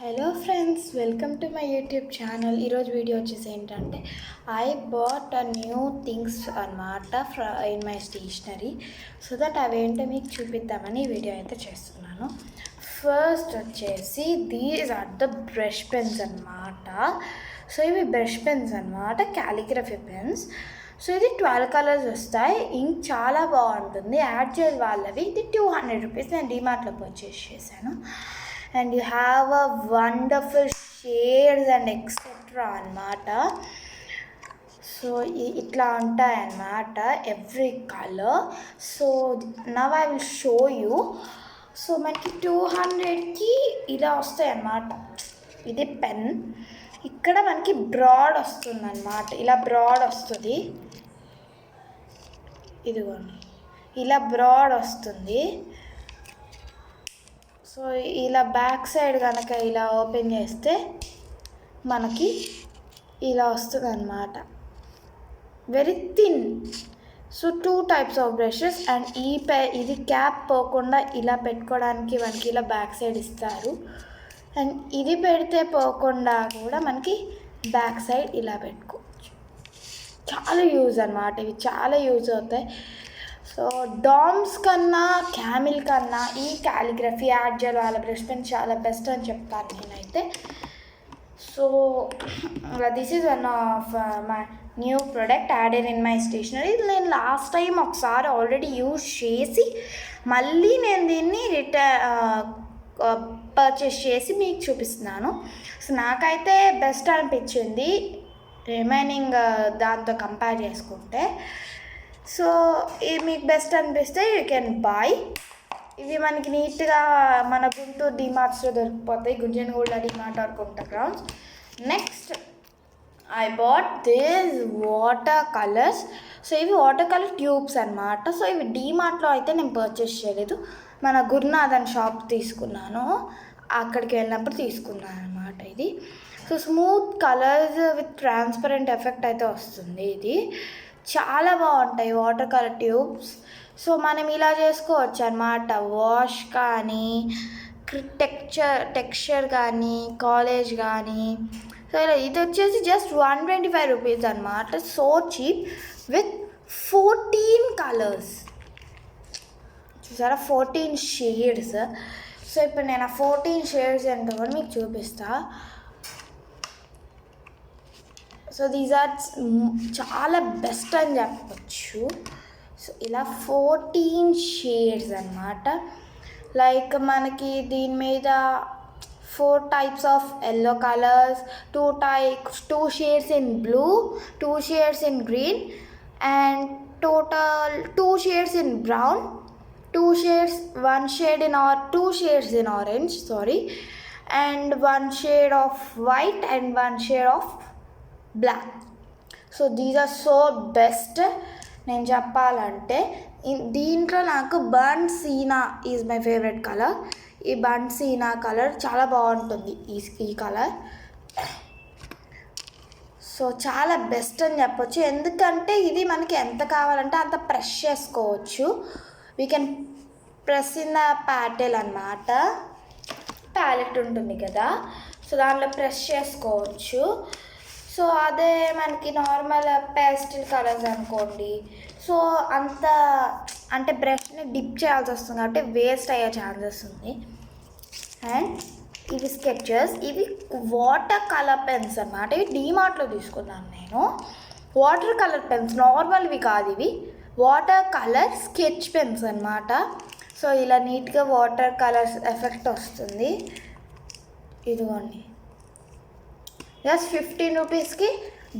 Hello friends, welcome to my YouTube channel. ఈరోజు video వచ్చేసి ఏంటంటే ఐ బాట్ న్యూ థింగ్స్ అనమాట in my stationery. So that అవేంటో మీకు చూపిద్దామని ఈ వీడియో అయితే చేస్తున్నాను. ఫస్ట్ వచ్చేసి these are the brush pens అనమాట. సో ఇవి బ్రష్ పెన్స్ అనమాట, క్యాలిగ్రఫీ పెన్స్. సో ఇది 12 కలర్స్ వస్తాయి. ఇంక్ చాలా బాగుంటుంది. యాడ్ చేయాలి వాళ్ళవి. ఇది 200 రూపీస్. నేను డిమార్ట్లో పర్చేస్ చేశాను. And you have a wonderful shades and etc అన్నమాట. సో ఇట్లా ఉంటాయి అన్నమాట every colour. So now I will show you. So మనకి 200కి ఇలా వస్తాయి అన్నమాట. ఇది పెన్. ఇక్కడ మనకి బ్రాడ్ వస్తుంది అన్నమాట. ఇలా బ్రాడ్ వస్తుంది. ఇదిగోండి, ఇలా బ్రాడ్ వస్తుంది. సో ఇలా బ్యాక్ సైడ్ కనుక ఇలా ఓపెన్ చేస్తే మనకి ఇలా వస్తుంది అన్నమాట. Very thin. So 2 types of brushes. And ఇది క్యాప్ పోకుండా ఇలా పెట్టుకోవడానికి మనకి ఇలా బ్యాక్ సైడ్ ఇస్తారు. అండ్ ఇది పెడితే పోకుండా కూడా మనకి బ్యాక్ సైడ్ ఇలా పెట్టుకోవచ్చు. చాలా యూజ్ అన్నమాట. ఇవి చాలా యూజ్ అవుతాయి. సో డామ్స్ కన్నా క్యామిల్ కన్నా ఈ క్యాలిగ్రఫీ యాడ్ చేయాలి వాళ్ళ బ్రష్ పెన్ చాలా బెస్ట్ అని చెప్తాను నేనైతే. So this is one of my new product added in my stationery. నేను లాస్ట్ టైం ఒకసారి ఆల్రెడీ యూజ్ చేసి మళ్ళీ నేను దీన్ని పర్చేస్ చేసి మీకు చూపిస్తున్నాను. సో నాకైతే బెస్ట్ అనిపించింది రిమైనింగ్ దాంతో కంపేర్ చేసుకుంటే. సో ఇది మీకు బెస్ట్ అనిపిస్తే యూ కెన్ బై. ఇవి మనకి నీట్గా మన Guntur డిమార్ట్స్లో దొరికిపోతాయి. గుంజనగూడ DMart are Kunta grounds. Next I bought this water colours. So ఇవి వాటర్ కలర్ ట్యూబ్స్ అనమాట. సో ఇవి డిమార్ట్లో అయితే నేను పర్చేస్ చేయలేదు. మన గురునాథన్ షాప్ తీసుకున్నాను. అక్కడికి వెళ్ళినప్పుడు తీసుకున్నాను అనమాట ఇది. So smooth colours with transparent effect అయితే వస్తుంది. ఇది చాలా బాగుంటాయి వాటర్ కలర్ ట్యూబ్స్. సో మనం ఇలా చేసుకోవచ్చు అన్నమాట. వాష్ కానీ టెక్స్చర్ కానీ కాలేజ్ కానీ. సో ఇలా ఇది వచ్చేసి జస్ట్ 125 రూపీస్ అనమాట. So cheap with 14 colours. చూసారా, 14 షేడ్స్. సో ఇప్పుడు నేను ఆ 14 షేడ్స్ ఏంటో కూడా మీకు చూపిస్తా. సో దీస్ ఆర్ చాలా బెస్ట్ అని చెప్పచ్చు. సో ఇలా 14 షేడ్స్ అన్నమాట. లైక్ మనకి దీని మీద 4 types of yellow colours, 2 shades in blue, 2 shades in green, and total 2 shades in brown, 2 shades 1 shade in 2 shades in orange, and 1 shade of white and 1 shade of black. So these are so best. నేను చెప్పాలంటే దీంట్లో నాకు burnt sienna is my favourite colour. ఈ burnt sienna colour చాలా బాగుంటుంది ఈ colour. So చాలా best అని చెప్పొచ్చు. ఎందుకంటే ఇది మనకి ఎంత కావాలంటే అంత ప్రెస్ చేసుకోవచ్చు. We can press in the ప్యాటెల్ అనమాట. ప్యాలెట్ ఉంటుంది కదా, సో దాంట్లో ప్రెస్ చేసుకోవచ్చు. సో అదే మనకి నార్మల్ పేస్టల్ కలర్స్ అనుకోండి, సో అంత అంటే బ్రష్ని డిప్ చేయాల్సి వస్తుంది కాబట్టి వేస్ట్ అయ్యే ఛాన్సెస్ ఉంది. అండ్ ఇవి స్కెచెస్. ఇవి వాటర్ కలర్ పెన్స్ అన్నమాట. ఇవి డిమార్ట్లో తీసుకున్నాను నేను. వాటర్ కలర్ పెన్స్ నార్మల్వి కాదు, ఇవి వాటర్ కలర్ స్కెచ్ పెన్స్ అన్నమాట. సో ఇలా నీట్గా వాటర్ కలర్స్ ఎఫెక్ట్ వస్తుంది. ఇదిగోండి, జస్ట్ 15 రూపీస్కి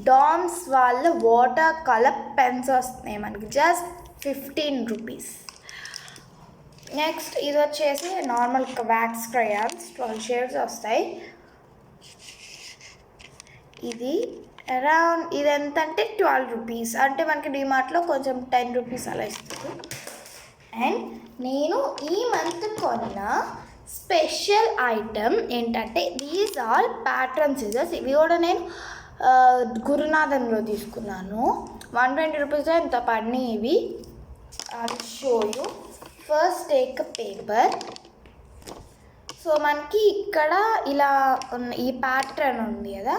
డామ్స్ వాళ్ళ వాటర్ కలర్ పెన్స్ వస్తున్నాయి మనకి. Just 15 rupees. నెక్స్ట్ ఇది వచ్చేసి నార్మల్ వ్యాక్స్ క్రయాన్స్. 12 షేడ్స్ వస్తాయి. ఇది అరౌండ్ ఇది ఎంత అంటే 12 రూపీస్. అంటే మనకి డిమార్ట్లో కొంచెం 10 రూపీస్ అలా ఇస్తుంది. అండ్ నేను ఈ మంత్ కొన్న స్పెషల్ ఐటమ్ ఏంటంటే దీస్ ఆల్ ప్యాటర్న్ సిజర్స్. ఇవి కూడా నేను గురునాథన్లో తీసుకున్నాను. 120 రూపీస్ ఎంత పడినాయి ఇవి. I will show you. First take paper. So మనకి ఇక్కడ ఇలా ఈ ప్యాటర్న్ ఉంది కదా,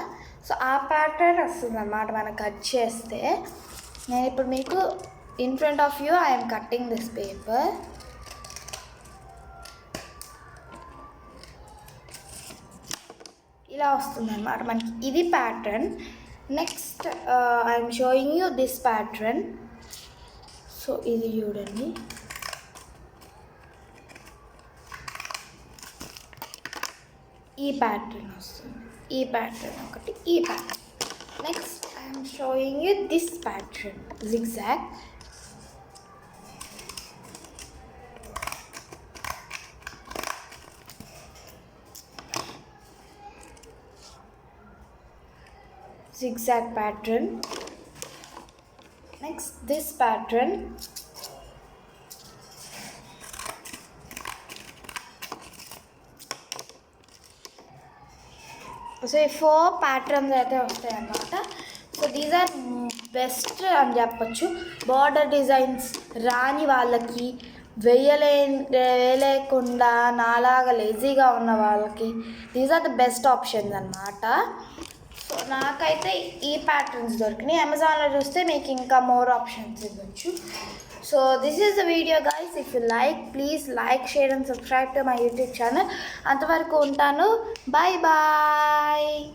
సో ఆ ప్యాటర్న్ వస్తుంది అన్నమాట మనం కట్ చేస్తే. నేను ఇప్పుడు మీకు in front of you I'm cutting this paper. ఇలా వస్తుంది అన్నమాట మనకి, ఇది pattern. Next I'm showing you this pattern. So ఇది చూడండి, ఈ ప్యాటర్న్ వస్తుంది, ఈ ప్యాటర్న్ ఒకటి, ఈ pattern. Next I'm showing you this pattern zigzag. zigzag pattern. Next this pattern. So ఈ 4 ప్యాటర్న్స్ అయితే వస్తాయి అన్నమాట. సో దీస్ ఆర్ బెస్ట్ అని చెప్పచ్చు. బార్డర్ డిజైన్స్ రాని వాళ్ళకి, వేయలేకుండా నాలాగా లేజీగా ఉన్న వాళ్ళకి these are the best options అన్నమాట. సో నాకైతే ఈ ప్యాటర్న్స్ దొరికినాయి. అమెజాన్లో చూస్తే మీకు ఇంకా మోర్ ఆప్షన్స్ ఇవ్వచ్చు. So this is the video guys. If you like, please like, share and subscribe to my YouTube channel. అంతవరకు ఉంటాను. Bye bye.